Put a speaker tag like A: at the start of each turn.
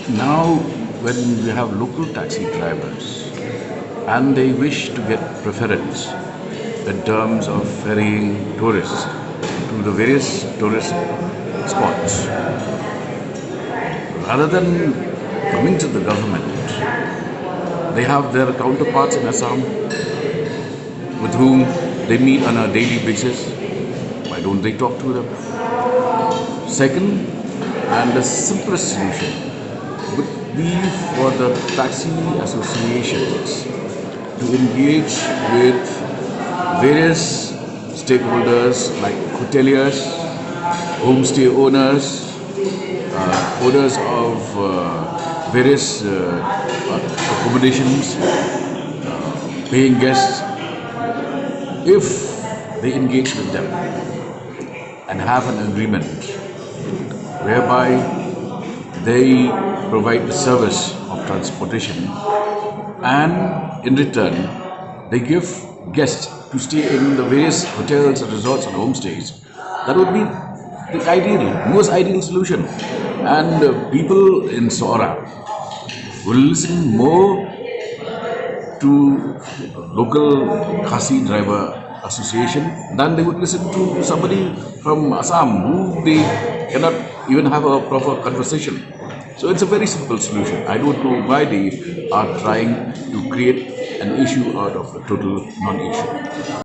A: Now, when we have local taxi drivers and they wish to get preference in terms of ferrying tourists to the various tourist spots, rather than coming to the government, they have their counterparts in Assam with whom they meet on a daily basis. Why don't they talk to them? Second, and the simplest solution would be for the taxi associations to engage with various stakeholders like hoteliers, homestay owners, owners of various accommodations, paying guests, if they engage with them and have an agreement whereby they provide the service of transportation and in return they give guests to stay in the various hotels, resorts and homestays, that would be the most ideal solution. And people in Sora will listen more to local Khasi driver association than they would listen to somebody from Assam who they cannot even have a proper conversation. So it's a very simple solution. I don't know why they are trying to create an issue out of a total non-issue.